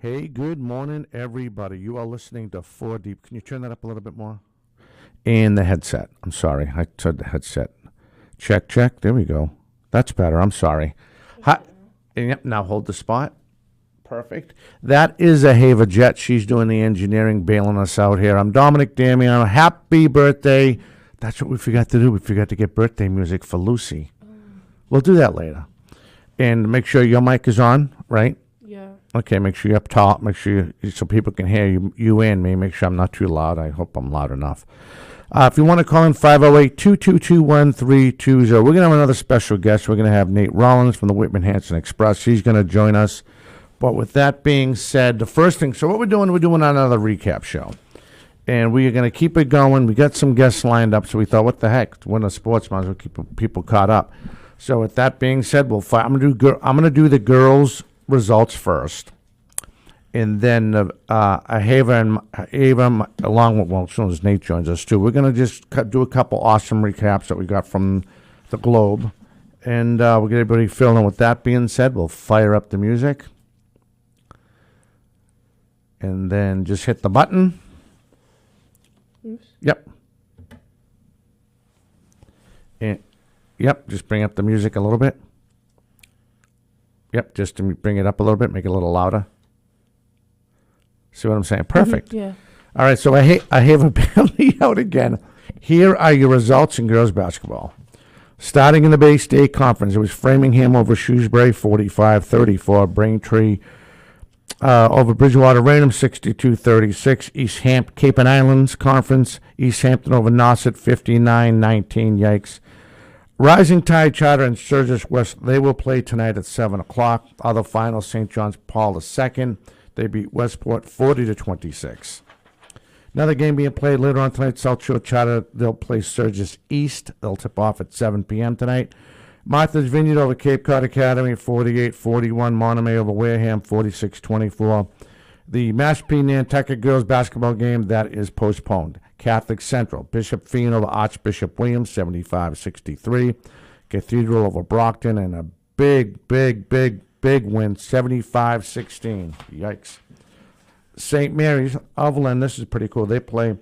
Hey, good morning, everybody. You are listening to Four Deep. Can you turn that up a little bit more? And the headset. I'm sorry. I said the headset. Check, check. There we go. That's better. I'm sorry. Hi. Yep, now hold the spot. Perfect. That is a Hava Jet. She's doing the engineering, bailing us out here. I'm Dominic Damiano. Happy birthday. That's what we forgot to do. We forgot to get birthday music for Lucy. We'll do that later. And make sure your mic is on, right? Yeah. Okay, make sure you're up top. Make sure so people can hear you and me. Make sure I'm not too loud. I hope I'm loud enough. If you want to call in, 508-222-1320. We're going to have another special guest. We're going to have Nate Rollins from the Whitman-Hanson Express. He's going to join us. But with that being said, the first thing, so what we're doing another recap show. And we are going to keep it going. We got some guests lined up, so we thought, what the heck? When a sports might as well keep people caught up. So with that being said, I'm going to do the girls' results first, and then Ava, along with, well, as soon as Nate joins us too, we're going to just do a couple awesome recaps that we got from the Globe, and we'll get everybody filling in. With that being said, we'll fire up the music, and then just hit the button. Oops. Yep. And, yep, just bring up the music a little bit. Yep, just to bring it up a little bit, make it a little louder. See what I'm saying? Perfect. Yeah. All right, so I have a penalty out again. Here are your results in girls basketball. Starting in the Bay State Conference, it was Framingham over Shrewsbury, 45-34. Braintree over Bridgewater Raynham, 62-36. East Hampton, Cape and Islands Conference, East Hampton over Nauset, 59-19. Yikes. Rising Tide Charter and Sturgis West, they will play tonight at 7 o'clock. Other finals, St. John's Paul II. They beat Westport 40-26. Another game being played later on tonight, South Shore Charter, they'll play Sturgis East. They'll tip off at 7 p.m. tonight. Martha's Vineyard over Cape Cod Academy, 48-41. Monomoy over Wareham, 46-24. The Mashpee Nantucket girls basketball game, that is postponed. Catholic Central, Bishop Feen over Archbishop Williams, 75-63. Cathedral over Brockton, and a big win, 75-16. Yikes. St. Mary's of Lynn, this is pretty cool. They play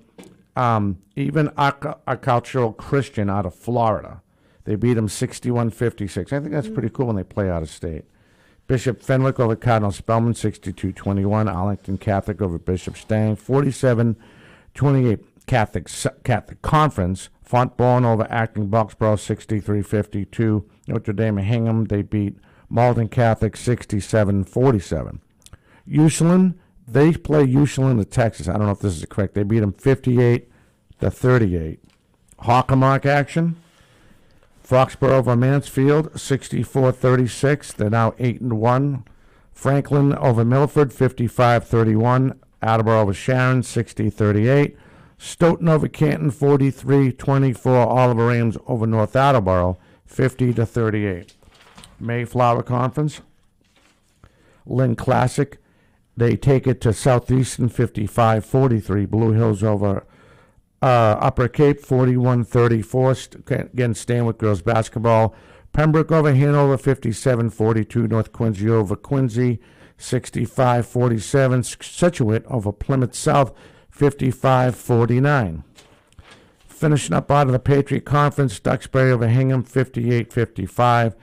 even a cultural Christian out of Florida. They beat them 61-56. I think that's pretty cool when they play out of state. Bishop Fenwick over Cardinal Spellman, 62-21. Arlington Catholic over Bishop Stang, 47-28. Catholic Conference, Fontbonne over Acton Boxborough, 63-52. Notre Dame and Hingham, they beat Malden Catholic, 67-47. Ushelin, they play Ushelin to Texas. I don't know if this is correct. They beat them 58-38. Hockomock action. Foxborough over Mansfield, 64-36. They're now 8-1. Franklin over Milford, 55-31. Attleboro over Sharon, 60-38. Stoughton over Canton, 43-24. Oliver Ames over North Attleboro, 50-38. Mayflower Conference. Lynn Classic, they take it to Southeastern, 55-43. Blue Hills over Upper Cape, 41-34. Again, staying with girls basketball. Pembroke over Hanover, 57-42. North Quincy over Quincy, 65-47. Situate over Plymouth South, 55-49. Finishing up out of the Patriot Conference, Duxbury over Hingham, 58-55.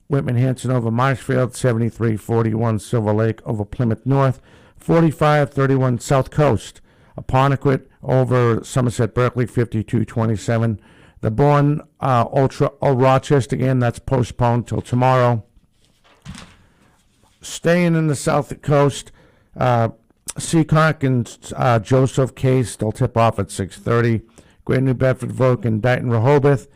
Whitman-Hanson over Marshfield, 73-41. Silver Lake over Plymouth North, 45-31. South Coast, Apponequet over Somerset Berkeley, 52-27. The Bourne Ultra Rochester game, that's postponed till tomorrow. Staying in the South Coast, Seacock and Joseph Case, they'll tip off at 6:30. Great New Bedford Vogue and Dighton Rehoboth.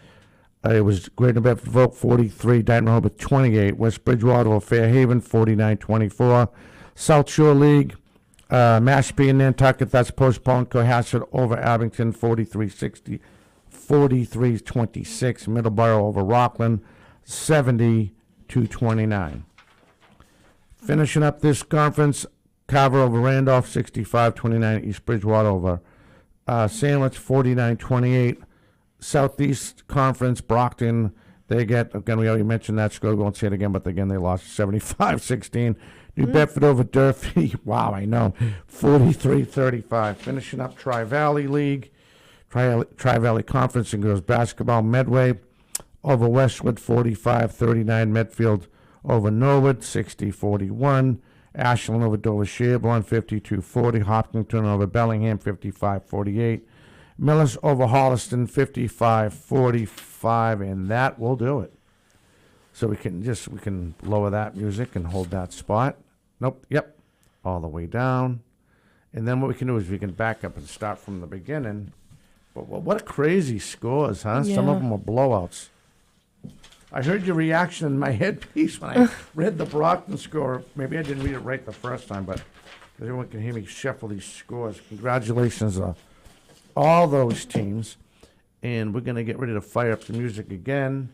It was Great New Bedford Vogue 43, Dighton Rehoboth 28. West Bridgewater over Fairhaven, 49-24. South Shore League, Mashpee and Nantucket, that's postponed. Cohasset over Abington, 43-60. 43-26. Middleborough over Rockland, 70-29. Finishing up this conference, Carver over Randolph, 65-29. East Bridgewater over Sandwich, 49-28. Southeast Conference, Brockton, they get, again, we already mentioned that score. We won't say it again, but again, they lost 75-16 New Bedford over Durfee. Wow, I know. 43-35. Finishing up Tri-Valley League. Tri-Valley Conference and Girls Basketball. Medway over Westwood, 45-39. Medfield over Norwood, 60-41. Ashland over Dover Sherborne, 52-40. Hopkinton over Bellingham, 55-48. Millis over Holliston, 55-45. And that will do it. So we can lower that music and hold that spot. Nope, yep, all the way down. And then what we can do is we can back up and start from the beginning. But what a crazy scores, huh? Yeah. Some of them are blowouts. I heard your reaction in my headpiece when I read the Brockton score. Maybe I didn't read it right the first time, but everyone can hear me shuffle these scores. Congratulations to all those teams. And we're going to get ready to fire up the music again.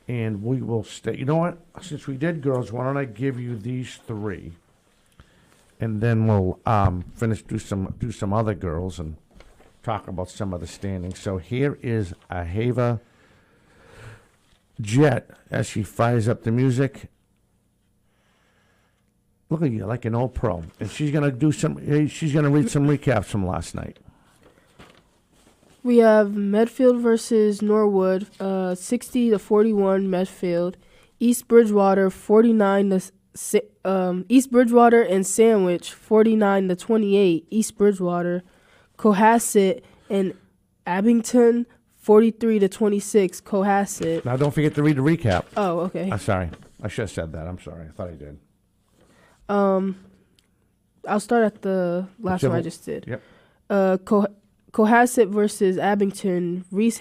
And we will stay. You know what? Since we did girls, why don't I give you these three, and then we'll finish do some other girls and talk about some of the standings. So here is Ahava Jet as she fires up the music. Look at you, like an old pro, and she's gonna do some. She's gonna read some recaps from last night. We have Medfield versus Norwood, 60-41 Medfield. East Bridgewater 49 to East Bridgewater and Sandwich 49-28 East Bridgewater. Cohasset and Abington 43-26 Cohasset. Now don't forget to read the recap. Oh, okay. I'm sorry. I should have said that. I'm sorry. I thought I did. I'll start at the last one I just did. Yep. Cohasset versus Abington. Reese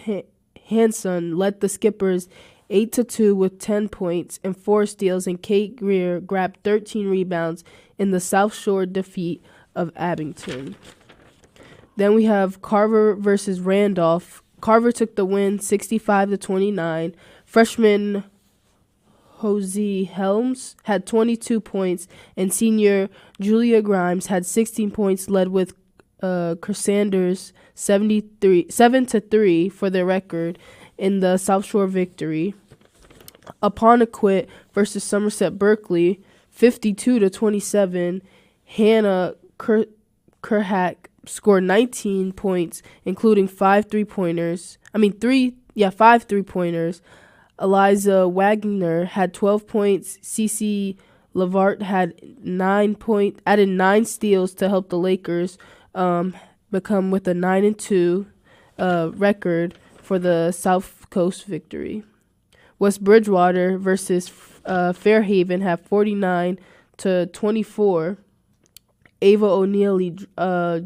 Hanson led the Skippers 8-2 with 10 points and 4 steals, and Kate Greer grabbed 13 rebounds in the South Shore defeat of Abington. Then we have Carver versus Randolph. Carver took the win 65-29. Freshman Hosea Helms had 22 points, and senior Julia Grimes had 16 points, led with Crusaders 7-3 for their record in the South Shore victory. Apponequet versus Somerset Berkeley 52-27. Hannah Kerhack scored 19 points, including 5 three-pointers. 5 three-pointers. Eliza Wagner had 12 points. Cece Lavart had added 9 steals to help the Lakers become with a 9-2 record for the South Coast victory. West Bridgewater versus Fairhaven had 49-24. Ava O'Neilly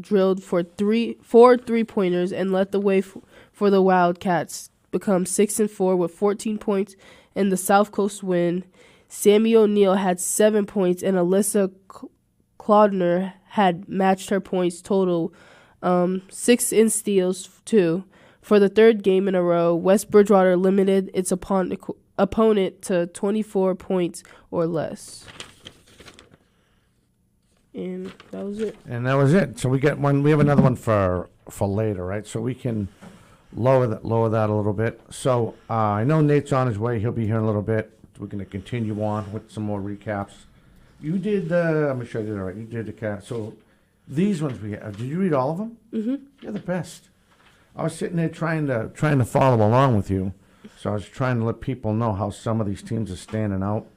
drilled for 4 three-pointers and led the way for the Wildcats become 6-4 with 14 points in the South Coast win. Sammy O'Neal had 7 points, and Alyssa Claudner had matched her points total, 6 in steals too. For the third game in a row, West Bridgewater limited its opponent to 24 points or less. And that was it. And that was it. So we get one. We have another one for later, right? So we can lower that a little bit. So I know Nate's on his way. He'll be here in a little bit. We're going to continue on with some more recaps. You did. I'm gonna show you that right. You did the cat. So these ones we have. Did you read all of them? Mm-hmm. You're the best. I was sitting there trying to follow along with you. So I was trying to let people know how some of these teams are standing out.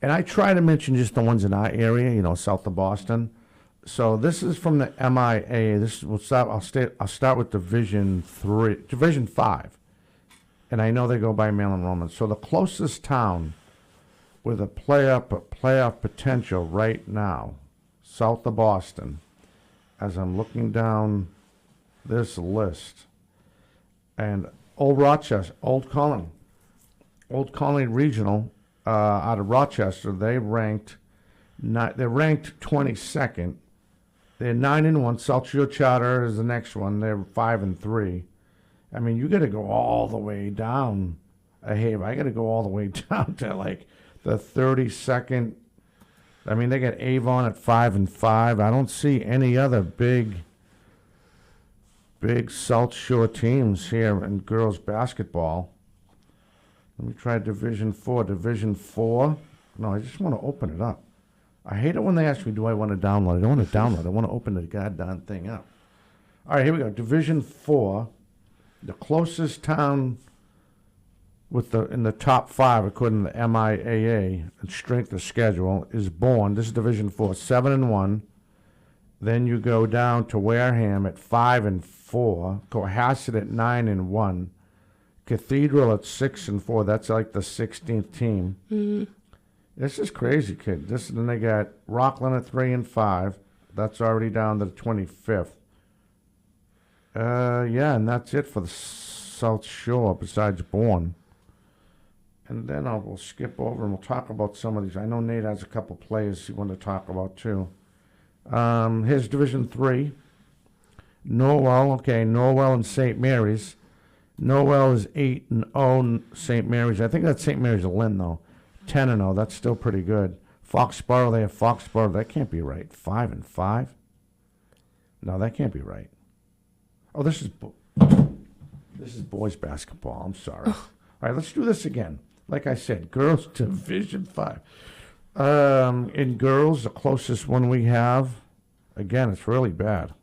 And I try to mention just the ones in our area, south of Boston. So this is from the MIA. I'll start with Division 5. And I know they go by mail enrollment. So the closest town with a playoff potential right now, south of Boston, as I'm looking down this list, and Old Colony Regional, out of Rochester, they're ranked 22nd. They're 9-1. South Shore Charter is the next one. They're 5-3. I mean, you got to go all the way down. I got to go all the way down to like the 32nd. I mean, they got Avon at 5-5. I don't see any other big South Shore teams here in girls basketball. Let me try Division 4. Division 4. No, I just want to open it up. I hate it when they ask me, do I want to download? I don't want to download. I want to open the goddamn thing up. All right, here we go. Division 4. The closest town in the top 5, according to the MIAA, and strength of schedule, is Bourne. This is Division 4, 7-1. Then you go down to Wareham at 5-4. Cohasset at 9-1. Cathedral at 6-4. That's like the 16th team. Mm-hmm. This is crazy, kid. Then they got Rockland at 3-5. That's already down to the 25th. Yeah, and that's it for the South Shore besides Bourne. And then we'll skip over and we'll talk about some of these. I know Nate has a couple players he wanted to talk about too. Here's Division 3. Norwell, okay, Norwell and St. Mary's. Norwell is 8-0. St. Mary's, I think that's St. Mary's Lynn though. 10-0. That's still pretty good. Foxborough, they have Foxborough. That can't be right. 5-5. No, that can't be right. Oh, this is boys basketball. I'm sorry. All right, let's do this again. Like I said, girls Division 5. In girls, the closest one we have, again, it's really bad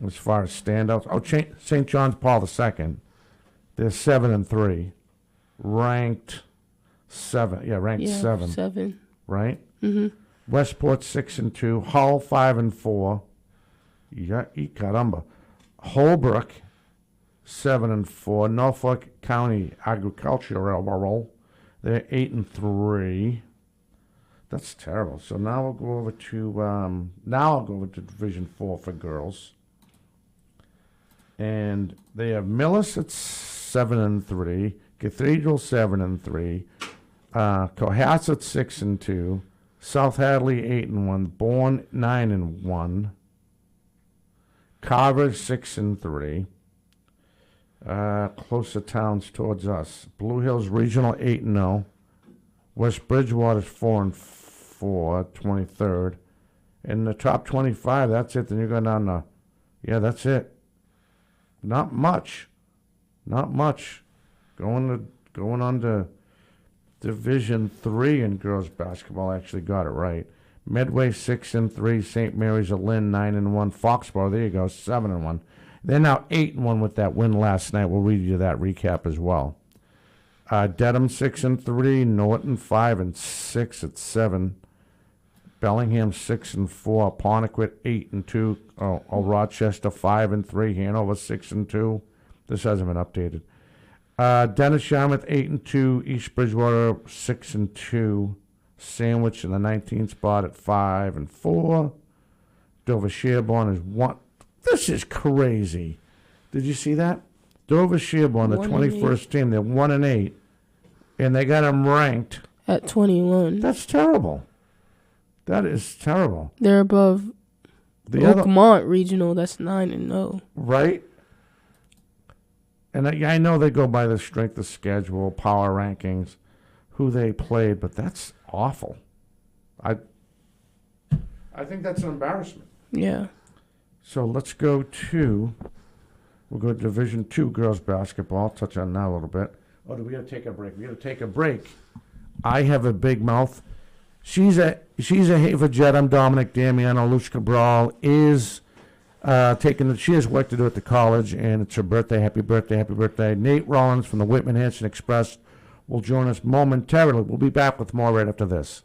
as far as standouts. Oh, St. John's Paul II. They're 7-3, ranked 7. Yeah, ranked 7. 7. Right. Mm-hmm. Westport 6-2. Hull 5-4. Yeah, caramba. Holbrook 7-4. Norfolk County Agricultural, they're 8-3. That's terrible. So now we'll go over to I'll go over to Division 4 for girls. And they have Millis at 7-3, Cathedral 7-3, Cohasset 6-2, South Hadley 8-1, Bourne 9-1, Carver 6-3. Closer towns towards us: Blue Hills Regional 8-0, West Bridgewater's 4-4, 23rd. In the top 25, that's it. Then you're going down to, that's it. Not much. Going on to Division 3 in girls basketball. I actually got it right. Medway 6-3, St. Mary's of Lynn 9-1, Foxborough, there you go, 7-1. They're now 8-1 with that win last night. We'll read you that recap as well. Dedham 6-3, Norton 5-6 at 7, Bellingham 6-4, Pontiac 8-2, Rochester 5-3, Hanover 6-2. This hasn't been updated. Dennis Yarmouth 8-2, East Bridgewater 6-2, Sandwich in the 19th spot at 5-4. Dover Sherborne is 1. This is crazy. Did you see that? Dover Sherborne, the 21st team, they're 1-8, and they got them ranked at 21. That's terrible. That is terrible. They're above the Oakmont Regional. That's 9-0. Right. And I know they go by the strength of schedule, power rankings, who they played, but that's awful. I think that's an embarrassment. Yeah. So we'll go to Division 2 girls basketball. I'll touch on that a little bit. Oh, we got to take a break. We got to take a break. I have a big mouth. She's a Haver Jet. I'm Dominic Damiano. Luce Cabral is she has work to do at the college, and it's her birthday. Happy birthday, happy birthday. Nate Rollins from the Whitman Hanson Express will join us momentarily. We'll be back with more right after this.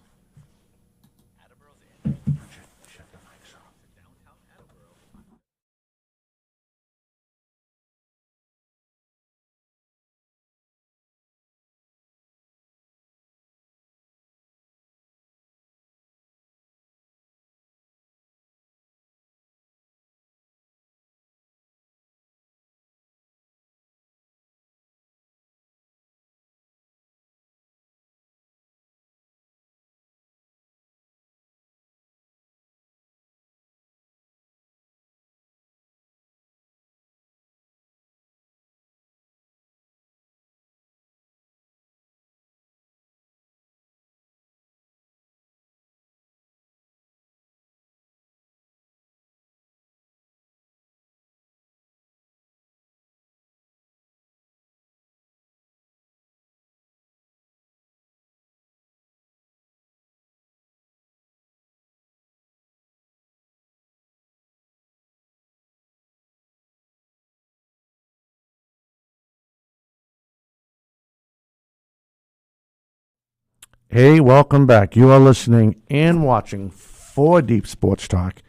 Hey, welcome back. You are listening and watching 4 Deep Sports Talk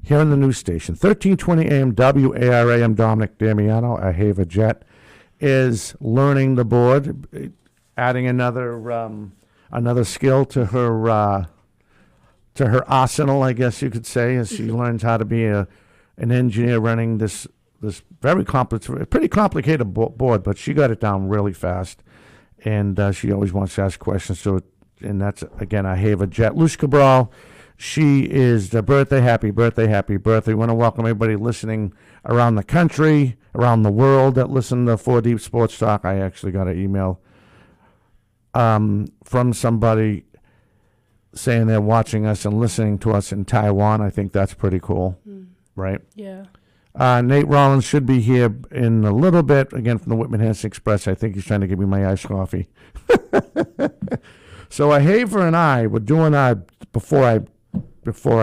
here on the news station. 1320 AM WARA. I'm Dominic Damiano. Ahava Jet is learning the board, adding another skill to her arsenal, I guess you could say, as she learns how to be an engineer running this very pretty complicated board, but she got it down really fast, and she always wants to ask questions. So, and that's again, Ahava Jet. Luce Cabral, she is the birthday, happy birthday, happy birthday. We want to welcome everybody listening around the country, around the world that listen to 4 Deep Sports Talk. I actually got an email from somebody saying they're watching us and listening to us in Taiwan. I think that's pretty cool, right? Yeah. Nate Rollins should be here in a little bit, again, from the Whitman Hanson Express. I think he's trying to give me my iced coffee. So Haver and I were doing our, before I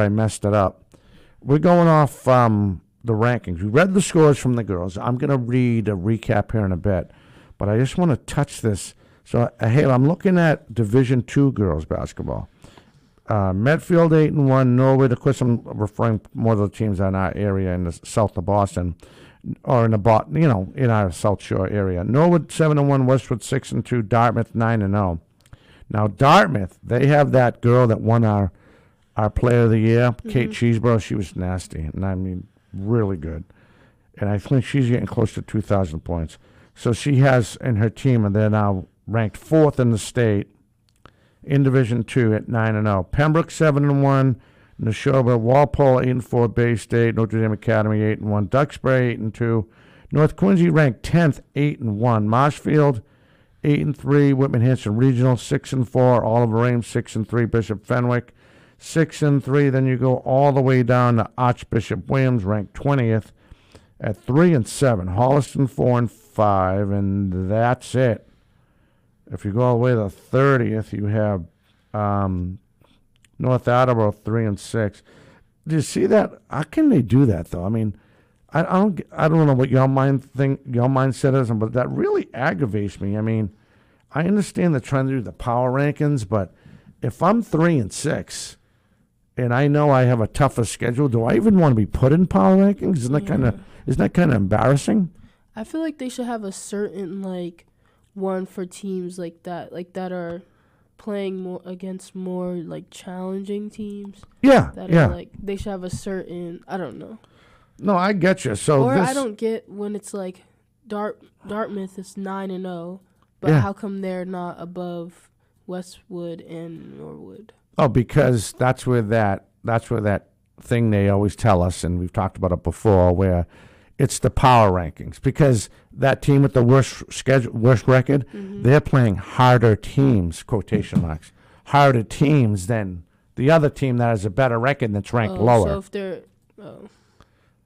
messed it up, we're going off the rankings. We read the scores from the girls. I'm going to read a recap here in a bit, but I just want to touch this. So, Haver, I'm looking at Division II girls basketball. Medfield 8-1, Norwood. Of course, I'm referring more to the teams in our area in the south of Boston, or in the in our South Shore area. Norwood 7-1, Westwood 6-2, Dartmouth 9-0. Now Dartmouth, they have that girl that won our Player of the Year, Kate Cheeseborough. She was nasty, and I mean really good. And I think she's getting close to 2,000 points. So she has in her team, and they're now ranked 4th in the state in Division II at 9-0. Pembroke 7-1, Neshoba, Walpole 8-4, Bay State, Notre Dame Academy 8-1, Duxbury 8-2, North Quincy ranked 10th 8-1, Marshfield 8-3, Whitman Hanson Regional 6-4, Oliver Ames 6-3, Bishop Fenwick 6-3. Then you go all the way down to Archbishop Williams ranked 20th at 3-7, Holliston 4-5, and that's it. If you go all the way to the 30th, you have North Attleboro 3-6. Do you see that? How can they do that though? I mean, I don't know what your mindset is, but that really aggravates me. I mean, I understand they're trying to do the power rankings, but if I'm 3-6 and I know I have a tougher schedule, do I even want to be put in power rankings? Isn't that kind of embarrassing? I feel like they should have a certain one for teams like that are playing more against more challenging teams. Yeah, are they should have a certain, I don't know. No, I get you. So I don't get when it's Dartmouth is 9-0, but how come they're not above Westwood and Norwood? Oh, because that's where that thing they always tell us, and we've talked about it before, where it's the power rankings. Because that team with the worst record, they're playing harder teams, quotation marks, harder teams than the other team that has a better record that's ranked lower. So if they're,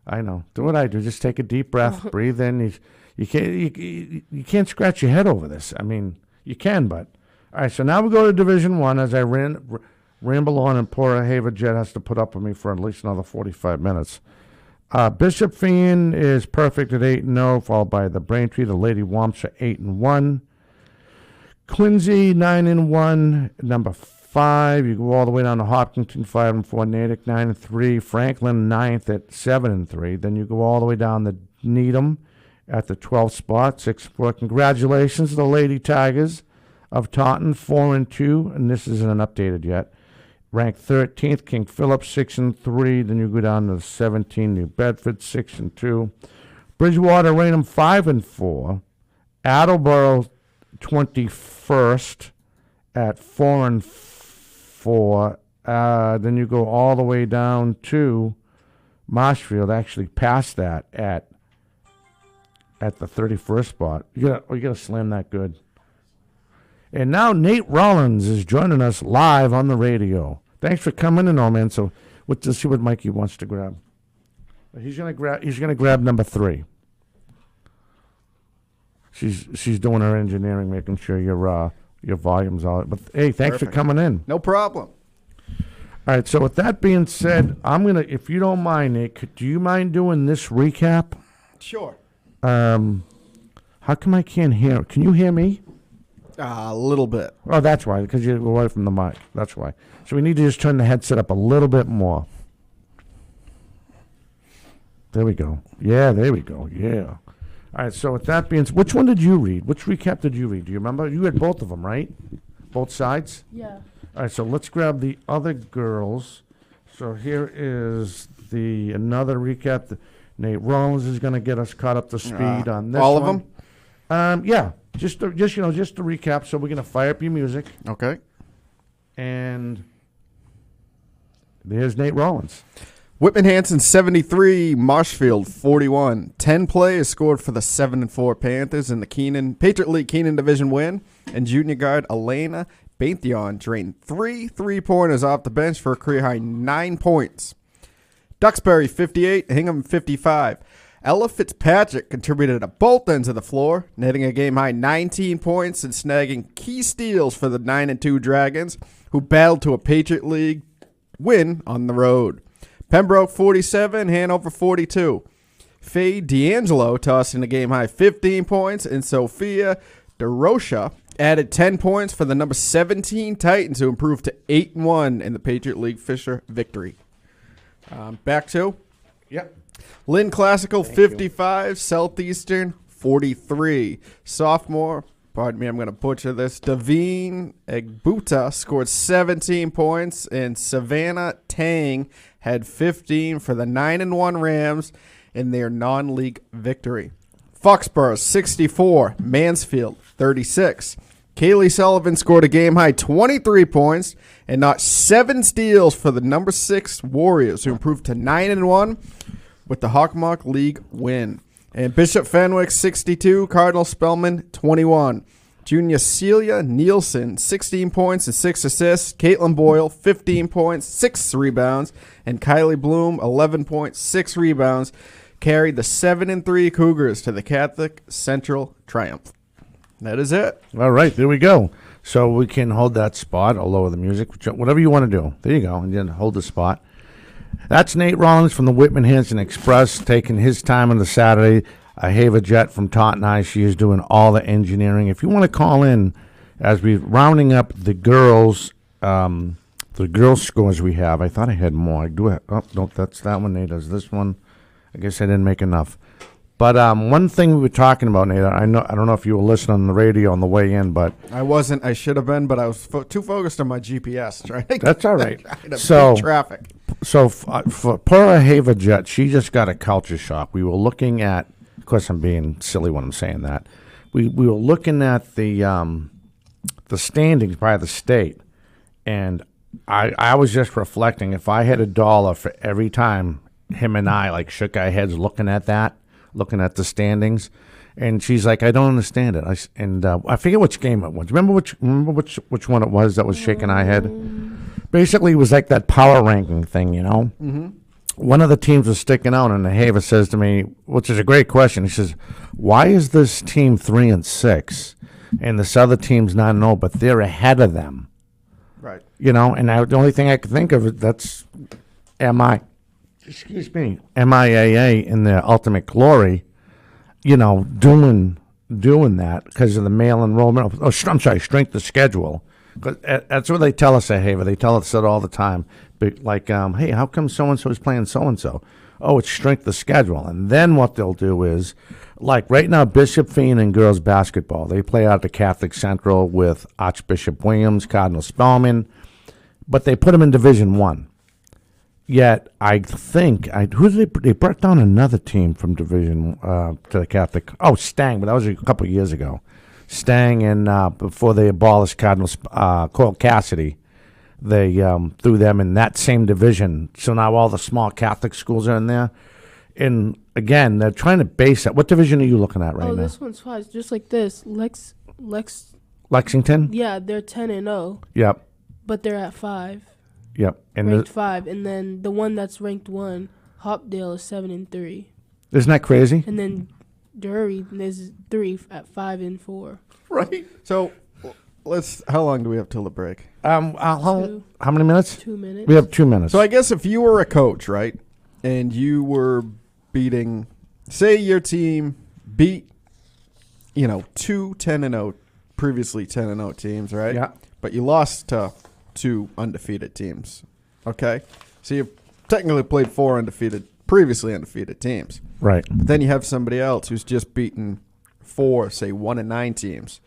I know. Do what I do. Just take a deep breath, breathe in. You can't scratch your head over this. I mean, you can, but all right. So now we go to Division I. As I ramble on, and poor Haver Jet has to put up with me for at least another 45 minutes. Bishop Fien is perfect at 8-0, followed by the Braintree, the Lady Womps are 8-1. Quincy 9-1, number 5. You go all the way down to Hopkinton 5-4, Natick 9-3, Franklin 9th at 7-3. Then you go all the way down to Needham at the 12th spot, 6-4. Congratulations to the Lady Tigers of Taunton, 4-2, and this isn't updated yet. Ranked 13th, King Philip 6-3. Then you go down to 17, New Bedford 6-2. Bridgewater Raynham 5-4. Attleboro 21st at 4-4. Then you go all the way down to Marshfield, actually past that at the 31st spot. You gotta slam that good. And now Nate Rollins is joining us live on the radio. Thanks for coming in, old man. So let's see what Mikey wants to grab. He's gonna grab number 3. She's doing her engineering, making sure your volume's out. But hey, thanks for coming in. No problem. All right. So with that being said, I'm gonna, if you don't mind, Nate, do you mind doing this recap? Sure. How come I can't hear? Can you hear me? A little bit. Oh, that's why, because you're away from the mic. That's why. So we need to just turn the headset up a little bit more. There we go. Yeah, there we go. Yeah. All right, so with that being, which one did you read? Which recap did you read? Do you remember? You had both of them, right? Both sides? Yeah. All right, so let's grab the other girls. So here is another recap. Nate Rollins is going to get us caught up to speed on this all one. of them? Yeah, just to recap. So we're going to fire up your music. Okay. And there's Nate Rollins. Whitman Hanson, 73. Marshfield, 41. 10 plays scored for the 7-4 Panthers in the Patriot League Keenan Division win. And junior guard Elena Bantheon drained 3 3-pointers off the bench for a career-high 9 points. Duxbury, 58. Hingham, 55. Ella Fitzpatrick contributed at both ends of the floor, netting a game-high 19 points and snagging key steals for the 9-2 Dragons, who battled to a Patriot League win on the road. Pembroke, 47. Hanover, 42. Faye D'Angelo tossing a game-high 15 points, and Sophia DeRocha added 10 points for the number 17 Titans, who improved to 8-1 in the Patriot League Fisher victory. Back to? Yep. Lynn Classical, 55. Southeastern, 43. Sophomore, pardon me, I'm going to butcher this, Davine Egbuta scored 17 points, and Savannah Tang had 15 for the 9-1 Rams in their non-league victory. Foxborough, 64. Mansfield, 36. Kaylee Sullivan scored a game-high 23 points and notched 7 steals for the number 6 Warriors, who improved to 9-1 with the Hawkmock League win. And Bishop Fenwick, 62. Cardinal Spellman, 21. Junior Celia Nielsen, 16 points and 6 assists. Caitlin Boyle, 15 points, 6 rebounds. And Kylie Bloom, 11 points, 6 rebounds, carried the 7-3 Cougars to the Catholic Central triumph. That is it. All right, there we go. So we can hold that spot. I'll lower the music, whatever you want to do. There you go, and then hold the spot. That's Nate Rollins from the Whitman Hanson Express, taking his time on the Saturday. Hava Jet from Taunton. She is doing all the engineering. If you want to call in, as we're rounding up the girls' scores we have. I thought I had more. I do have. Oh, no, that's that one. Nate does this one. I guess I didn't make enough. But one thing we were talking about, Nate, I don't know if you were listening on the radio on the way in, but I wasn't. I should have been, but I was too focused on my GPS. Right? That's all right. So traffic. So for poor Hava Jet, she just got a culture shock. We were looking at. Of course, I'm being silly when I'm saying that. We were looking at the standings by the state, and I was just reflecting. If I had $1 for every time him and I shook our heads looking at the standings, and she's like, I don't understand it. I forget which game it was. Remember which one it was that was shaking our head? Basically, it was like that power ranking thing, you know. Mm-hmm. One of the teams was sticking out, and the Hava says to me, which is a great question. He says, "Why is this team 3-6, and this other team's 9-0, but they're ahead of them?" Right. You know, and the only thing I could think of is that's MIAA in their ultimate glory, you know, doing that because of the male enrollment. I'm sorry, strength of schedule. Because that's what they tell us at Hava. They tell us that all the time. Hey, how come so-and-so is playing so-and-so? Oh, it's strength of schedule. And then what they'll do is, right now, Bishop Feen and girls basketball, they play out at the Catholic Central with Archbishop Williams, Cardinal Spellman, but they put them in Division I. Yet, I think, they brought down another team from Division to the Catholic. Oh, Stang, but that was a couple of years ago. Stang and before they abolished Coral Cassidy, they threw them in that same division. So now all the small Catholic schools are in there. And again, they're trying to base it. What division are you looking at right now? Oh, this one's fine. It's just like this. Lexington? Yeah, they're 10-0. Yep. But they're at 5. Yep. And ranked 5. And then the one that's ranked 1, Hopdale, is 7-3. Isn't that crazy? And then Drury is 3 at 5-4. Right. So how long do we have till the break? How many minutes? 2 minutes. We have 2 minutes. So I guess if you were a coach, right, and you were beating, say your team beat, 2 10-0 previously 10-0 teams, right? Yeah. But you lost to 2 undefeated teams. Okay? So you technically played 4 previously undefeated teams. Right. But then you have somebody else who's just beaten 4, say 1-9 teams.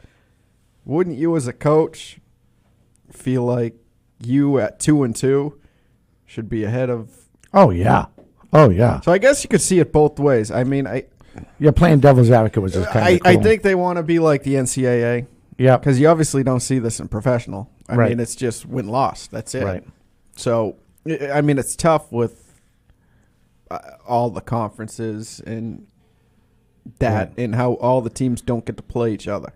Wouldn't you as a coach feel like you at 2-2 should be ahead of? Oh yeah. Oh yeah. So I guess you could see it both ways. I mean, You're playing devil's advocate, which is kind of cool. I think they want to be like the NCAA. Yeah. Because you obviously don't see this in professional. I Right. mean, it's just win-loss. That's it. Right. So, I mean, it's tough with all the conferences and that and how all the teams don't get to play each other.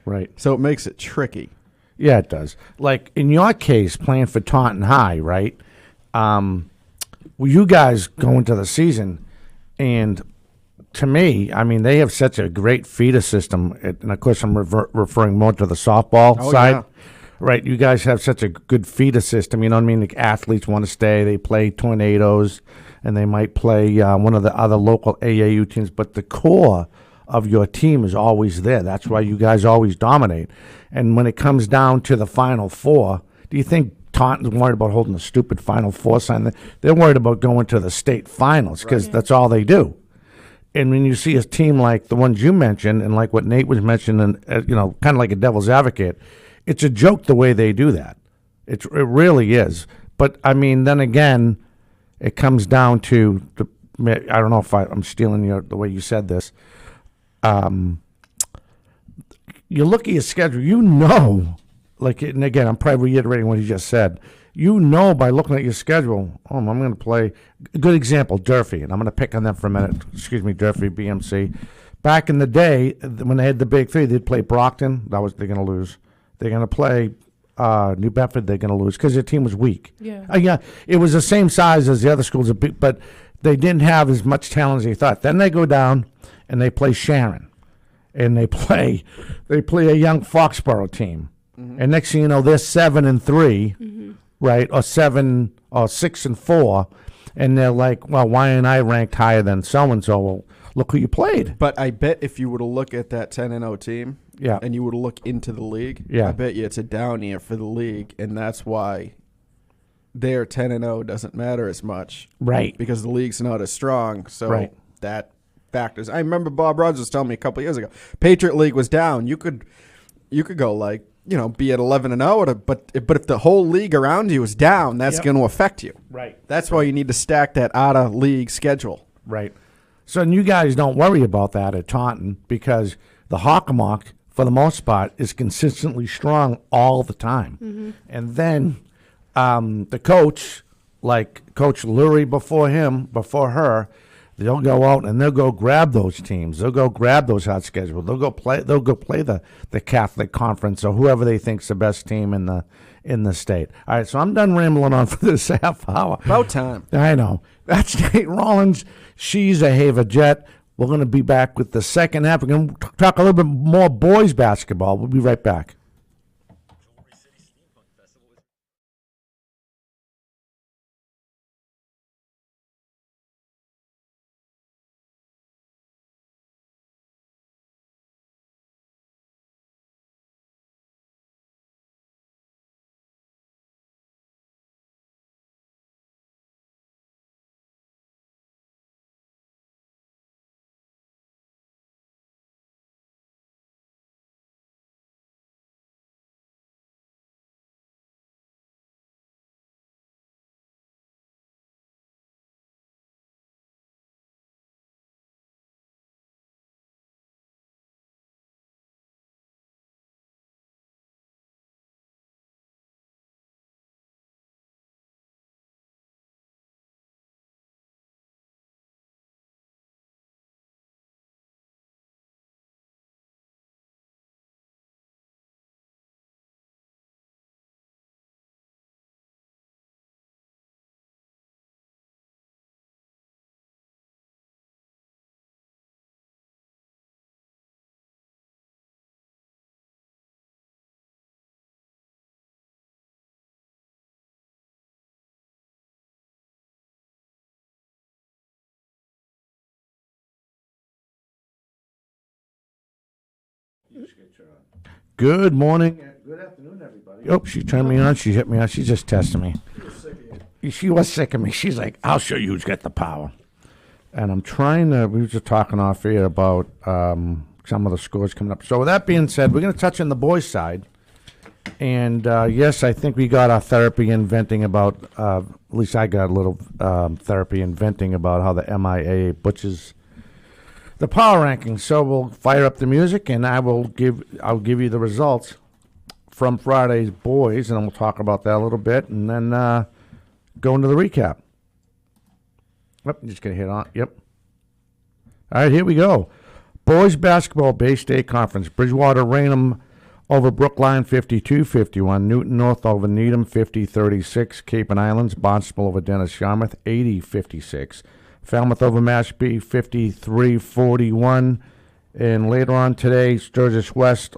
Right. So it makes it tricky. Yeah, it does. Like in your case, playing for Taunton High, right? Well, you guys go into the season, and to me, I mean, they have such a great feeder system, and of course, I'm referring more to the softball side. Yeah. Right, you guys have such a good feeder system. You know what I mean? The athletes want to stay. They play Tornadoes, and they might play one of the other local AAU teams. But the core of your team is always there. That's why you guys always dominate. And when it comes down to the Final Four, do you think Taunton's worried about holding a stupid Final Four sign? They're worried about going to the state finals because that's all they do. And when you see a team like the ones you mentioned and like what Nate was mentioning, you know, kind of like a devil's advocate, it's a joke the way they do that. It really is. But, I mean, then again, it comes down to, I don't know if I'm stealing the way you said this. You look at your schedule, you know, like, and again, I'm probably reiterating what he just said. You know by looking at your schedule, I'm going to play, a good example, Durfee, and I'm going to pick on them for a minute. Excuse me, Durfee, BMC. Back in the day, when they had the big three, they'd play Brockton. They're going to lose. They're going to play New Bedford. They're going to lose because their team was weak. Yeah. It was the same size as the other schools, but they didn't have as much talent as they thought. Then they go down and they play Sharon, and they play a young Foxborough team, and next thing you know, they're 7-3, right, or 6-4, and they're like, well, why ain't I ranked higher than so and so? Well, look who you played. But I bet if you were to look at that 10-0 team, Yeah. and you were to look into the league, Yeah. I bet you it's a down year for the league, and that's why their 10-0 doesn't matter as much. Right. Because the league's not as strong, so Right. that factors. I remember Bob Rogers was telling me a couple of years ago, Patriot League was down. You could go like, you know, be at 11-0, but if the whole league around you is down, that's Yep. going to affect you. Right. That's why you need to stack that out of league schedule. Right. So and you guys don't worry about that at Taunton because the Hockomock, for the most part, is consistently strong all the time. And then the coach, like Coach Lurie before her, they'll go out and they'll go grab those teams. They'll go grab those hot schedules. They'll go play the Catholic Conference or whoever they think's the best team in the state. All right, so I'm done rambling on for this half hour. About time. I know. That's Nate Rollins. She's a Haver Jet. We're going to be back with the second half. We're going to talk a little bit more boys basketball. We'll be right back. Good morning. Good afternoon, everybody. Oh, she turned me on. She hit me on. She's just testing me. She was sick of me. She's like, I'll show you who's got the power. And I'm trying to, we were just talking off air about some of the scores coming up. So with that being said, we're going to touch on the boys' side. And yes, I think we got our therapy in venting about, at least I got a little therapy in venting about how the MIA butchers the power rankings. So we'll fire up the music, and I'll give you the results from Friday's boys, and then we'll talk about that a little bit, and then go into the recap. Yep, just gonna hit on. Yep. All right, here we go. Boys basketball Bay State Conference. Bridgewater Raynham over Brookline 52-51. Newton North over Needham 50-36. Cape and Islands Barnstable over Dennis Yarmouth 80-56. Falmouth over Mashpee 53-41. And later on today, Sturgis West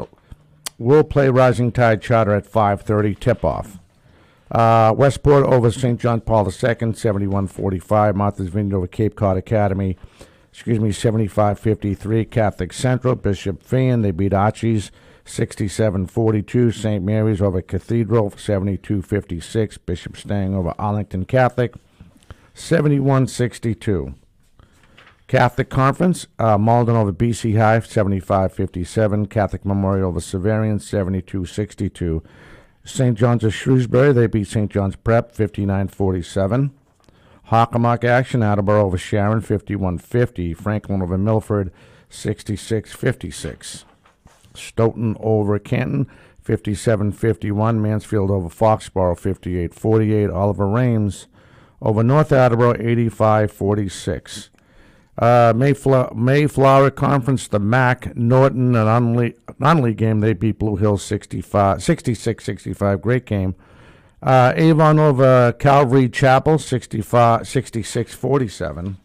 will play Rising Tide Charter at 5:30 tip-off. Westport over St. John Paul II 71-45. Martha's Vineyard over Cape Cod Academy 75-53. Catholic Central Bishop Fan, they beat Archie's 67-42. St. Mary's over Cathedral 72-56. Bishop Stang over Arlington Catholic 71-62. Catholic Conference, Malden over BC High 75-57. Catholic Memorial over Severian 72-62. St. John's of Shrewsbury, they beat St. John's Prep 59-47. Hockomock action, Attleboro over Sharon 51-50. Franklin over Milford 66-56. Stoughton over Canton 57-51. Mansfield over Foxborough 58-48. Oliver Rames over North Attleboro 85-46. Mayflower Conference, the MAC, Norton, an unleague game. They beat Blue Hill 66-65. Great game. Avon over Calvary Chapel 66-47.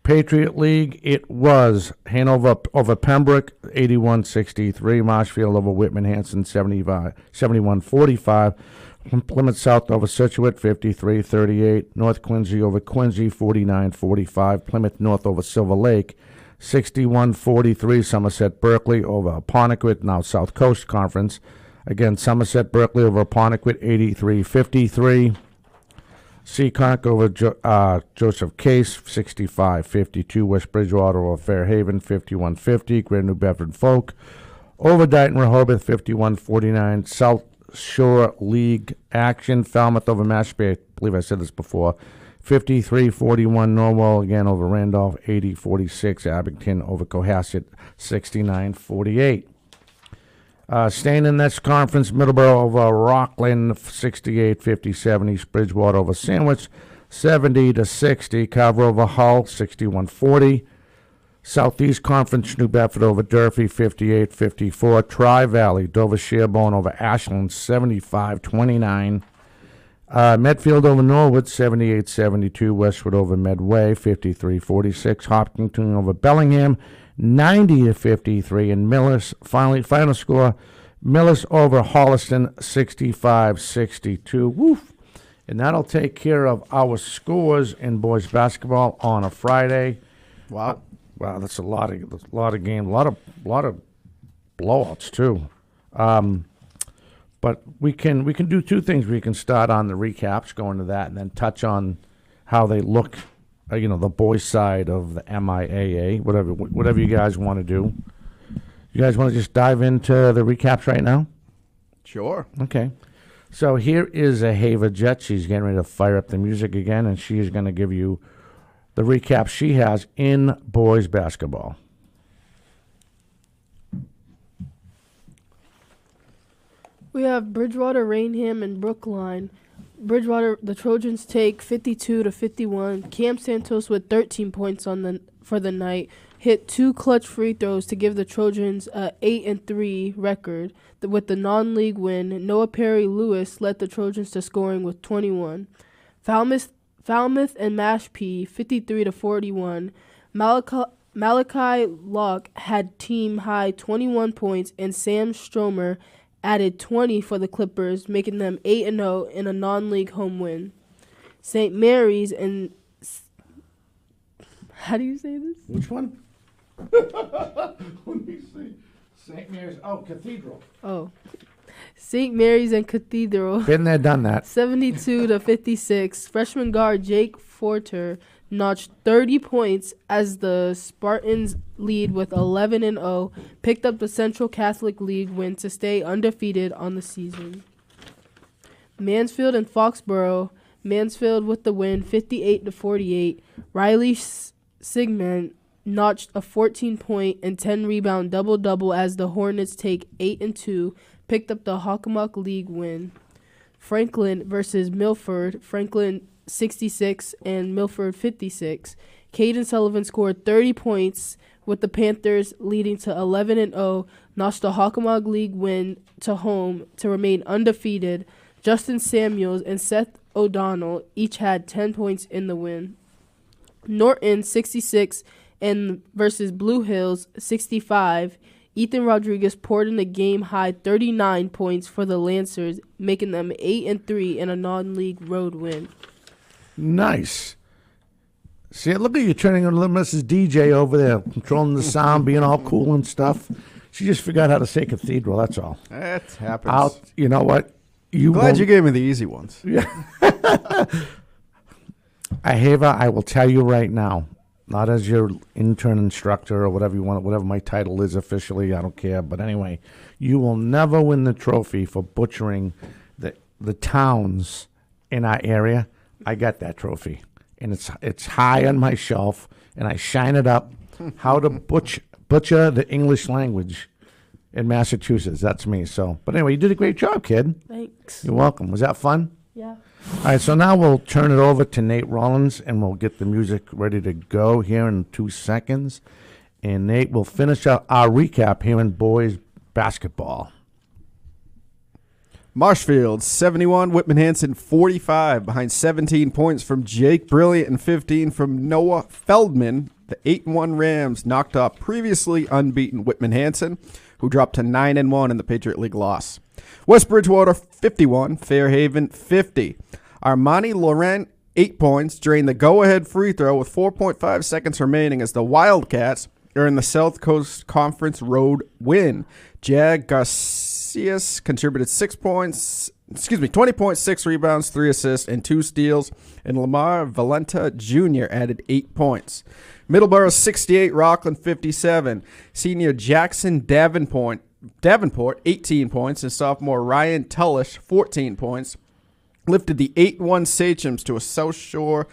Patriot League, it was Hanover over Pembroke 81-63. Marshfield over Whitman Hanson 71-45. Plymouth South over Situate 53-38. North Quincy over Quincy 49-45. Plymouth North over Silver Lake 61-43. Somerset Berkeley over Apponequet, now South Coast Conference. Again, Somerset Berkeley over Apponequet 83-53. Seekonk over Joseph Case 65-52. West Bridgewater over Fairhaven 51-50. Greater New Bedford Folk over Dighton Rehoboth 51-49. South Shore League action, Falmouth over Mashpee, I believe I said this before, 53-41. Norwell again over Randolph 80-46. Abington over Cohasset 69-48. Staying in this conference, Middleborough over Rockland 68-57. East Bridgewater over Sandwich 70-60. Carver over Hull 61-40. Southeast Conference, New Bedford over Durfee, 58-54. Tri-Valley, Dover Sherborne over Ashland, 75-29. Medfield over Norwood, 78-72. Westwood over Medway, 53-46. Hopkinton over Bellingham, 90-53. And Millis, final score, Millis over Holliston, 65-62. Woof. And that'll take care of our scores in boys basketball on a Friday. Wow. Wow, that's a lot of games, a lot of blowouts too. But we can do two things. We can start on the recaps, go into that, and then touch on how they look. The boys' side of the MIAA, whatever you guys want to do. You guys want to just dive into the recaps right now? Sure. Okay. So here is a Hava Jet. She's getting ready to fire up the music again, and she is going to give you the recap she has in boys basketball. We have Bridgewater, Raynham, and Brookline. Bridgewater, the Trojans take 52-51. Cam Santos with 13 points for the night hit 2 clutch free throws to give the Trojans a 8-3 record. With the non-league win, Noah Perry Lewis led the Trojans to scoring with 21. Falmouth and Mashpee 53-41. Malachi Locke had team high 21 points, and Sam Stromer added 20 for the Clippers, making them 8-0 in a non-league home win. St. Mary's and how do you say this? Which one? Let me see. St. Mary's. Oh, Cathedral. Oh. St. Mary's and Cathedral. Been there, done that. 72-56. Freshman guard Jake Forter notched 30 points as the Spartans lead with 11-0, picked up the Central Catholic League win to stay undefeated on the season. Mansfield and Foxborough. Mansfield with the win, 58-48. Riley Sigmund notched a 14-point and 10-rebound double-double as the Hornets take 8-2, picked up the Hockomock League win. Franklin versus Milford. Franklin 66 and Milford 56. Caden Sullivan scored 30 points with the Panthers leading to 11-0, notched the Hockomock League win to home to remain undefeated. Justin Samuels and Seth O'Donnell each had 10 points in the win. Norton 66 and versus Blue Hills 65. Ethan Rodriguez poured in a game-high 39 points for the Lancers, making them 8-3 in a non-league road win. Nice. See, look at you turning on little Mrs. DJ over there, controlling the sound, being all cool and stuff. She just forgot how to say cathedral, that's all. That happens. You know what? Glad you gave me the easy ones. Yeah. Ahava, I will tell you right now, not as your intern instructor or whatever you want, whatever my title is officially, I don't care. But anyway, you will never win the trophy for butchering the towns in our area. I got that trophy, and it's high on my shelf, and I shine it up. How to butcher the English language in Massachusetts. That's me. So, but anyway, you did a great job, kid. Thanks. You're welcome. Was that fun? Yeah. All right, so now we'll turn it over to Nate Rollins, and we'll get the music ready to go here in 2 seconds. And Nate will finish up our recap here in boys basketball. Marshfield, 71. Whitman Hanson, 45. Behind 17 points from Jake Brilliant and 15 from Noah Feldman. The 8-1 Rams knocked off previously unbeaten Whitman Hanson, who dropped to 9-1 in the Patriot League loss. West Bridgewater, 51. Fairhaven, 50. Armani Laurent, 8 points, drained the go-ahead free throw with 4.5 seconds remaining as the Wildcats earned the South Coast Conference road win. Jag Garcias contributed 20 points, 6 rebounds, 3 assists, and 2 steals, and Lamar Valenta Jr. added 8 points. Middleborough 68, Rockland 57. Senior Jackson Davenport 18 points, and sophomore Ryan Tullish 14 points, lifted the 8-1 Sachems to a South Shore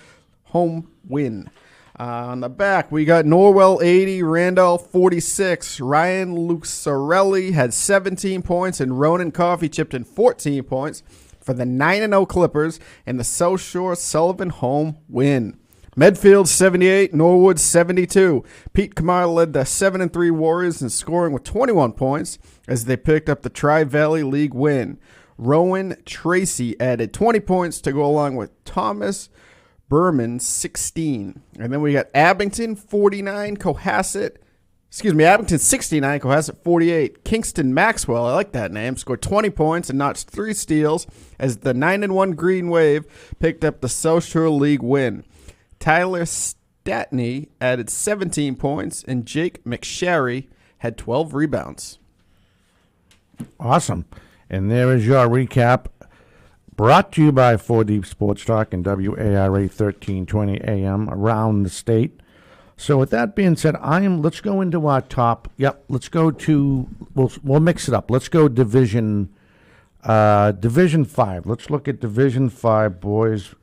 home win. On the back, we got Norwell 80, Randolph 46. Ryan Luxarelli had 17 points, and Ronan Coffey chipped in 14 points for the 9-0 Clippers and the South Shore Sullivan home win. Medfield 78, Norwood 72. Pete Kamar led the 7-3 Warriors in scoring with 21 points as they picked up the Tri-Valley League win. Rowan Tracy added 20 points to go along with Thomas Berman 16. And then we got Abington 49, Abington 69, Cohasset 48. Kingston Maxwell, I like that name, scored 20 points and notched 3 steals as the 9-1 Green Wave picked up the South Shore League win. Tyler Statney added 17 points, and Jake McSherry had 12 rebounds. Awesome. And there is your recap, brought to you by 4 Deep Sports Talk and WARA 1320 AM around the state. So with that being said, let's go into our top. Yep, let's go to, we'll mix it up. Let's go Division 5. Let's look at Division 5 boys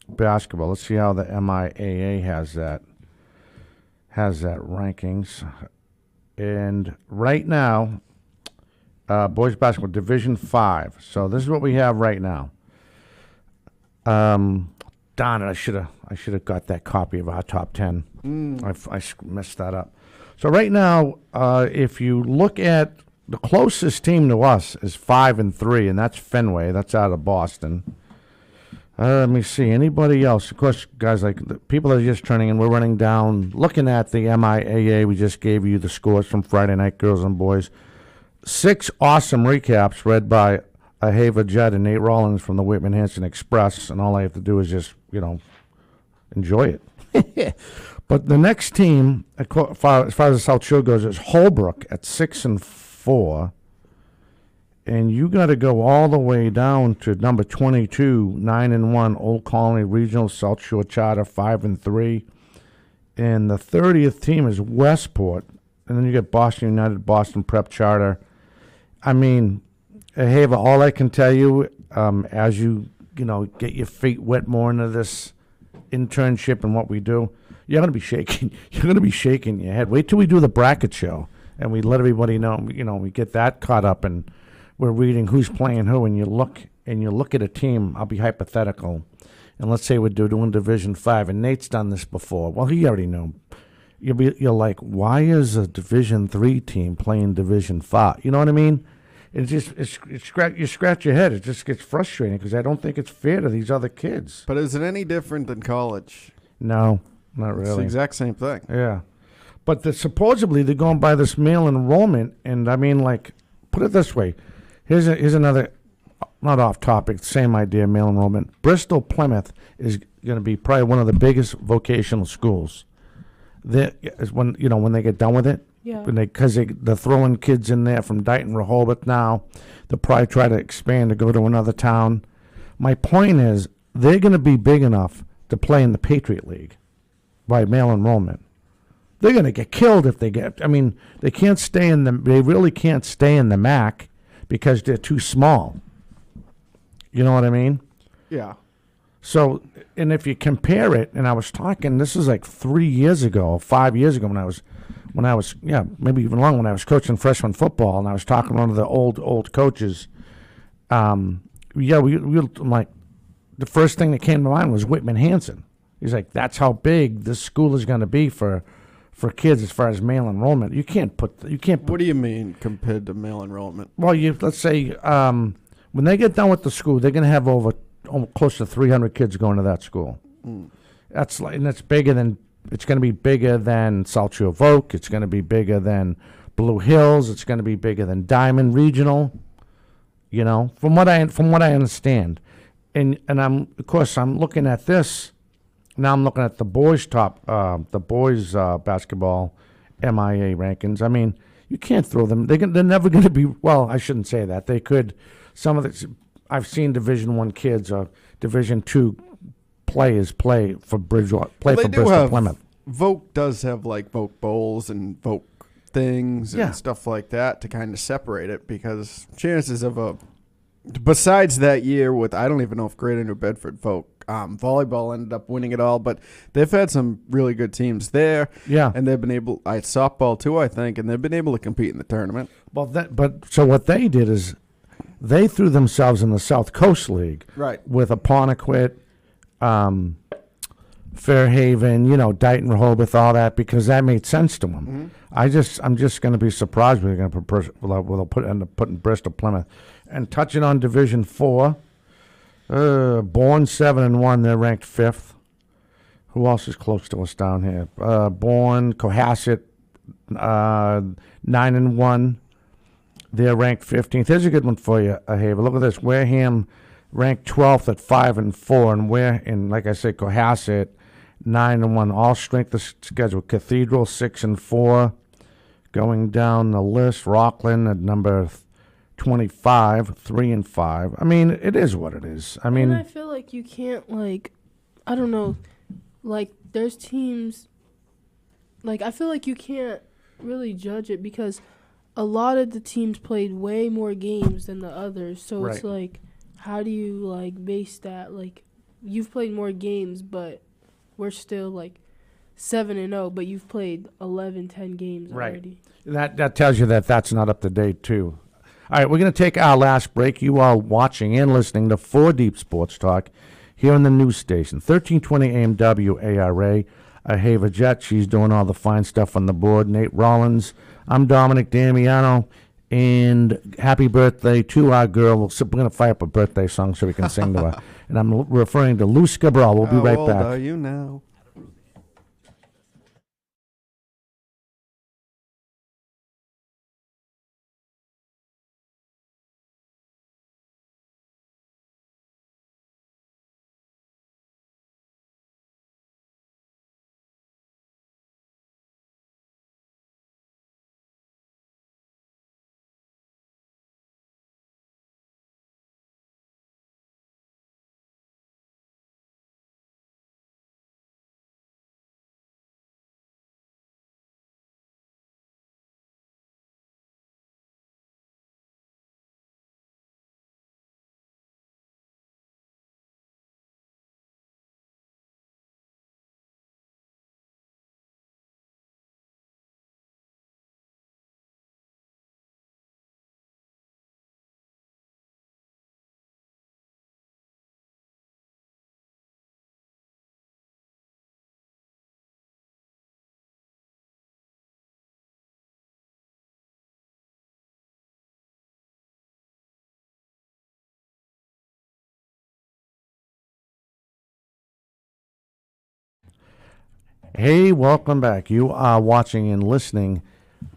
basketball. Let's see how the MIAA has that rankings. And right now, boys basketball Division 5. So this is what we have right now. Darn it! I should have got that copy of our top 10. I messed that up. So right now, if you look at the closest team to us is 5-3, and that's Fenway. That's out of Boston. Let me see. Anybody else? Of course, guys, like the people that are just turning in, we're running down, looking at the MIAA. We just gave you the scores from Friday night, girls and boys. 6 awesome recaps read by Ahava Judd and Nate Rollins from the Whitman Hanson Express, and all I have to do is just, enjoy it. But the next team, as far as the South Shore goes, is Holbrook at 6-4. And you got to go all the way down to number 22, 9-1, Old Colony Regional South Shore Charter, 5-3. And the 30th team is Westport. And then you get Boston United, Boston Prep Charter. I mean, Hava, all I can tell you, as you get your feet wet more into this internship and what we do, you're gonna be shaking. You're gonna be shaking your head. Wait till we do the bracket show and we let everybody know. We get that caught up and we're reading who's playing who, and you look at a team. I'll be hypothetical, and let's say we're doing Division 5, and Nate's done this before. Well, he already knew. You're like, why is a Division 3 team playing Division 5? You know what I mean? You scratch your head. It just gets frustrating because I don't think it's fair to these other kids. But is it any different than college? No, not really. It's the exact same thing. Yeah. But supposedly they're going by this mail enrollment, and I mean, like, put it this way. Here's another, not off topic, same idea, mail enrollment. Bristol Plymouth is going to be probably one of the biggest vocational schools. When they get done with it, Yeah. because they're throwing kids in there from Dighton, Rehoboth now. They'll probably try to expand to go to another town. My point is, they're going to be big enough to play in the Patriot League by mail enrollment. They're going to get killed if they get. I mean, they can't stay in the. They really can't stay in the MAC because they're too small. You know what I mean? Yeah. So, and if you compare it, and I was talking, this is like 3 years ago, 5 years ago, when I was, maybe even longer, when I was coaching freshman football, and I was talking to one of the old coaches. I'm like, the first thing that came to mind was Whitman Hanson. He's like, that's how big this school is going to be for kids as far as mail enrollment. You can't put. What do you mean compared to mail enrollment? Well, let's say when they get done with the school, they're going to have close to 300 kids going to that school. Mm. And it's bigger than. It's going to be bigger than South Shore Voc. It's going to be bigger than Blue Hills. It's going to be bigger than Diamond Regional. From what I understand, and I'm looking at this. Now I'm looking at the boys basketball MIA rankings. I mean, you can't throw them. They're never going to be. Well, I shouldn't say that. They could. Some of the I've seen Division 1 kids or Division 2 players play for Bridgewater. For Bristol Plymouth. Voc does have like Voc Bowls and Voc things and stuff like that to kind of separate it, because chances of besides that year with, I don't even know if Greater New Bedford Voc volleyball ended up winning it all, but they've had some really good teams there. Yeah, and they've been able. Softball too, I think, and they've been able to compete in the tournament. So what they did is they threw themselves in the South Coast League, right, with Apponequet, Fairhaven, Dighton, Rehoboth, all that, because that made sense to them. Mm-hmm. I'm just going to be surprised when they're going to end up putting Bristol Plymouth. And touching on Division 4, Bourne 7-1, they're ranked 5th. Who else is close to us down here? Bourne, Cohasset, 9-1. They're ranked 15th. Here's a good one for you, Haver. Look at this. Wareham ranked 12th at 5-4, and like I said, Cohasset 9-1. All strength of schedule. Cathedral 6-4. Going down the list, Rockland at number 25, 3-5. I mean, it is what it is. I mean, and I feel like you can't, I don't know, there's teams, I feel like you can't really judge it because a lot of the teams played way more games than the others. So right. It's like, how do you base that? You've played more games, but we're still 7-0, but you've played 10 games already. That tells you that's not up to date too. All right, we're going to take our last break. You are watching and listening to 4 Deep Sports Talk here on the news station, 1320 AM WARA. Hava Jet, she's doing all the fine stuff on the board. Nate Rollins. I'm Dominic Damiano. And happy birthday to our girl. We're going to fire up a birthday song so we can sing to her. And I'm referring to Luz Cabral. We'll be right back. How old are you now? Hey, welcome back. You are watching and listening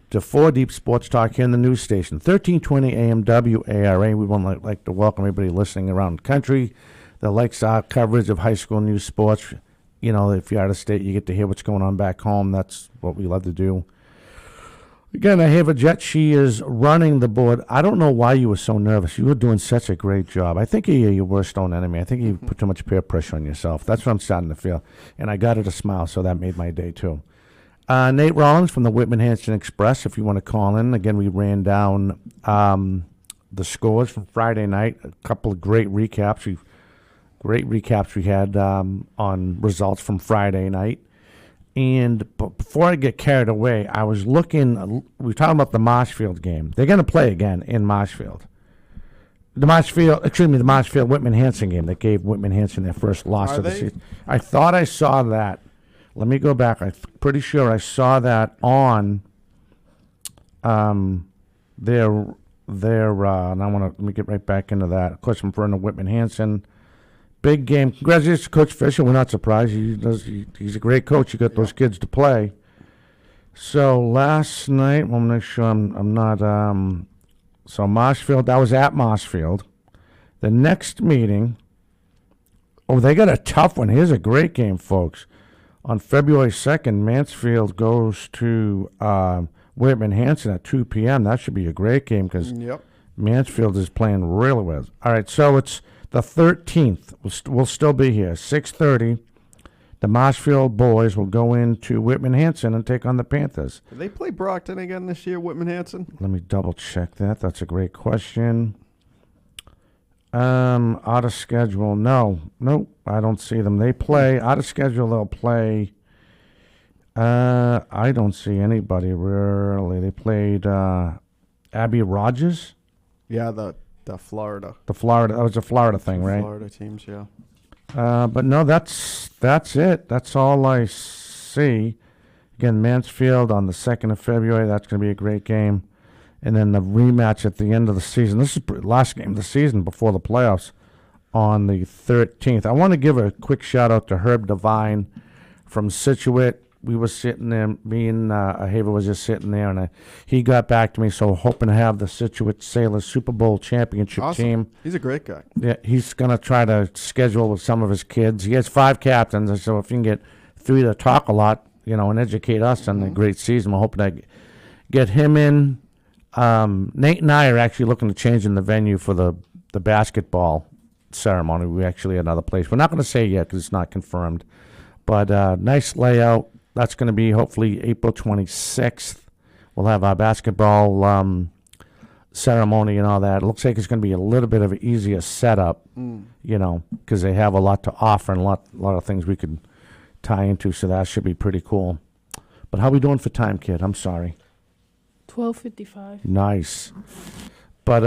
to 4 Deep Sports Talk here in the news station, 1320 AM WARA. We want to like to welcome everybody listening around the country that likes our coverage of high school news sports. You know, if you're out of state, you get to hear what's going on back home. That's what we love to do. Again, I have a Jet. She is running the board. I don't know why you were so nervous. You were doing such a great job. I think you're your worst own enemy. I think you put too much peer pressure on yourself. That's what I'm starting to feel. And I got her to smile, so that made my day, too. Nate Rollins from the Whitman-Hanson Express, if you want to call in. Again, we ran down the scores from Friday night. A couple of great recaps. We had on results from Friday night. And before I get carried away, I was looking. We were talking about the Marshfield game. They're going to play again in Marshfield. The Marshfield Whitman-Hanson game that gave Whitman-Hanson their first loss of the season. I thought I saw that. Let me go back. I'm pretty sure I saw that on their and let me get right back into that. Of course, I'm referring to Whitman-Hanson. Big game. Congratulations to Coach Fisher. We're not surprised. He's a great coach. You got those kids to play. So last night, I'm not sure I'm not. So Marshfield, I was at Marshfield. The next meeting. Oh, they got a tough one. Here's a great game, folks. On February 2nd, Mansfield goes to Whitman-Hanson at 2 p.m. That should be a great game because Mansfield is playing really well. All right, so it's the 13th. We'll still be here. 6:30. The Marshfield boys will go into Whitman-Hanson and take on the Panthers. Did they play Brockton again this year, Whitman-Hanson? Let me double check that. That's a great question. Out of schedule. Nope, I don't see them. They play out of schedule. They'll play. I don't see anybody really. They played Abbey Rogers. Yeah, the Florida. The Florida. That was a Florida thing, right? Florida teams, yeah. But no, that's it. That's all I see. Again, Mansfield on the 2nd of February. That's going to be a great game. And then the rematch at the end of the season. This is the last game of the season before the playoffs on the 13th. I want to give a quick shout-out to Herb Devine from Scituate. We were sitting there. Me and Haver was just sitting there, and he got back to me, so hoping to have the Scituate Sailors Super Bowl championship team. He's a great guy. Yeah, he's going to try to schedule with some of his kids. He has 5 captains, so if you can get 3 to talk a lot, and educate us on the great season, we're hoping to get him in. Nate and I are actually looking to change in the venue for the basketball ceremony. We actually had another place. We're not going to say yet because it's not confirmed. But nice layout. That's going to be hopefully April 26th. We'll have our basketball ceremony and all that. It looks like it's going to be a little bit of an easier setup, because they have a lot to offer and a lot of things we could tie into. So that should be pretty cool. But how are we doing for time, kid? I'm sorry. 12:55. Nice. But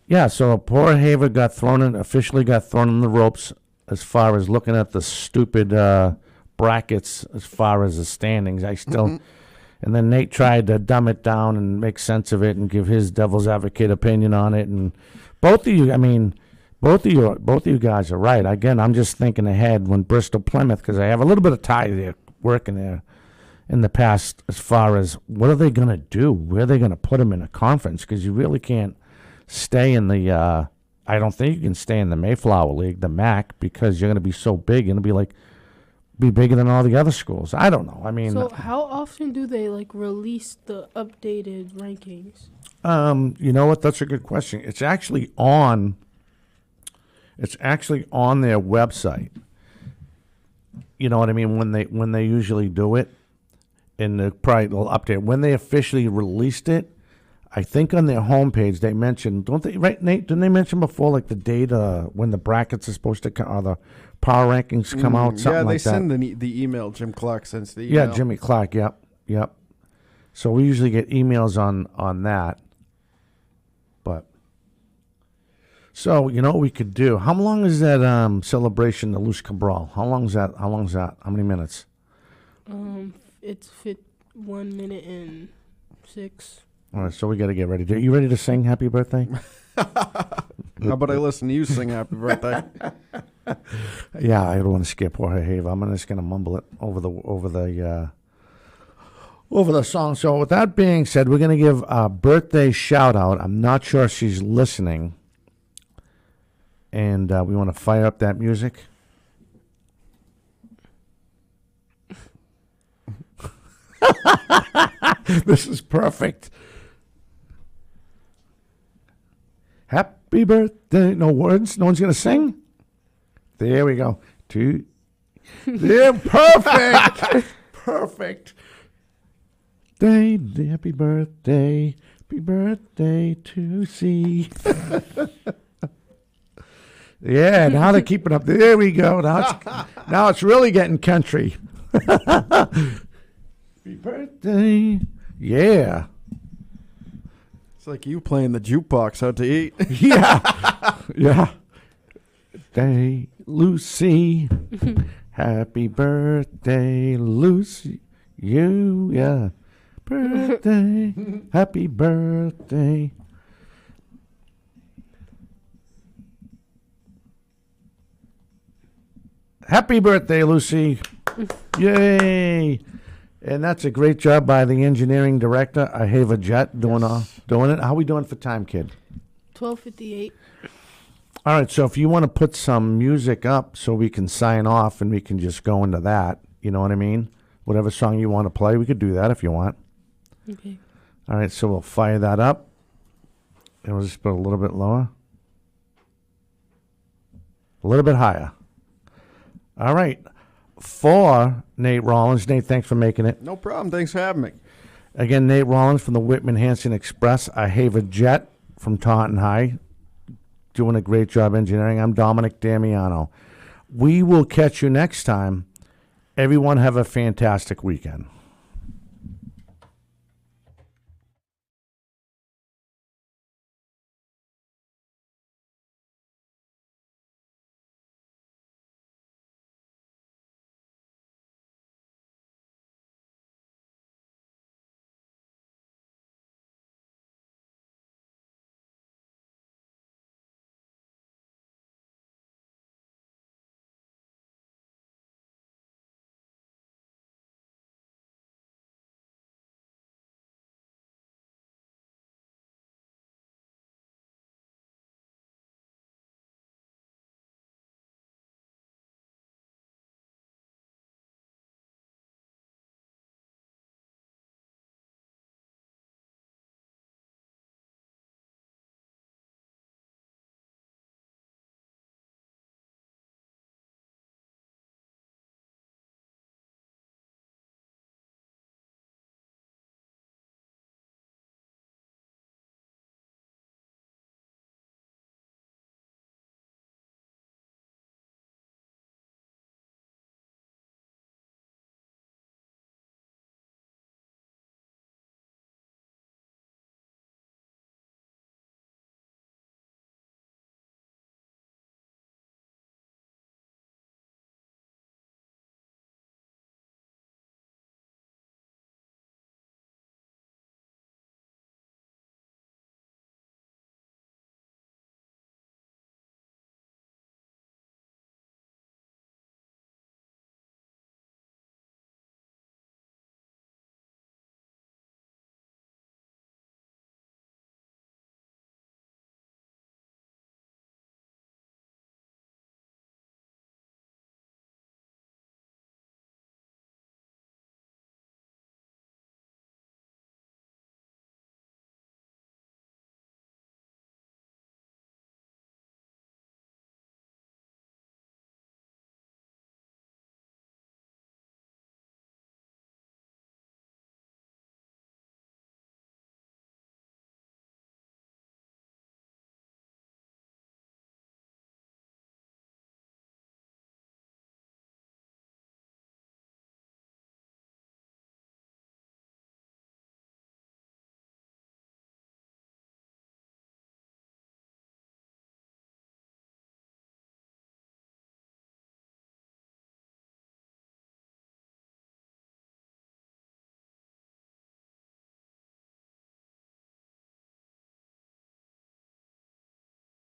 yeah, so poor Haver officially got thrown in the ropes as far as looking at the stupid brackets as far as the standings. And then Nate tried to dumb it down and make sense of it and give his devil's advocate opinion on it. And both of you guys are right. Again, I'm just thinking ahead when Bristol Plymouth, because I have a little bit of tie there working there in the past as far as what are they going to do? Where are they going to put them in a conference? Because you really can't stay in the I don't think you can stay in the Mayflower League, the MAC, because you're going to be so big. You're going to be bigger than all the other schools. I don't know. I mean, so how often do they release the updated rankings? You know what? That's a good question. It's actually on their website. You know what I mean? When they usually do it. And they'll update when they officially released it. I think on their homepage they mentioned, don't they? Right, Nate? Didn't they mention before the date when the brackets are supposed to come, or the power rankings come out? Something like that. Yeah, they send the email. Jim Clark sends the email. Yeah, Jimmy Clark. Yep. So we usually get emails on that. But so what we could do? How long is that celebration, the Luz Cabral? How long is that? How many minutes? It's 1 minute and 6. All right, so we got to get ready. Are you ready to sing Happy Birthday? How about I listen to you sing Happy Birthday? Yeah, I don't want to skip Jorge Have. I'm just going to mumble it over the song. So with that being said, we're going to give a birthday shout out. I'm not sure if she's listening. And we want to fire up that music. This is perfect. Happy birthday. No words. No one's going to sing. There we go. Yeah, perfect. Perfect. Happy birthday. Happy birthday to C. Yeah, now they're keeping up. There we go. Now it's really getting country. Happy birthday. Yeah. It's like you playing the jukebox out to eat. Yeah. Yeah. Day, Lucy. Happy birthday, Lucy. You, yeah. Birthday. Happy birthday. Happy birthday, Lucy. Yay. And that's a great job by the engineering director. I have a jet doing it. How we doing for time, kid? 12:58. All right, so if you want to put some music up so we can sign off and we can just go into that, you know what I mean? Whatever song you want to play, we could do that if you want. Okay. All right, so we'll fire that up. And we'll just put a little bit lower. A little bit higher. All right. For Nate Rollins. Nate, thanks for making it. No problem. Thanks for having me. Again, Nate Rollins from the Whitman Hanson Express. I have a jet from Taunton High. Doing a great job engineering. I'm Dominic Damiano. We will catch you next time. Everyone have a fantastic weekend.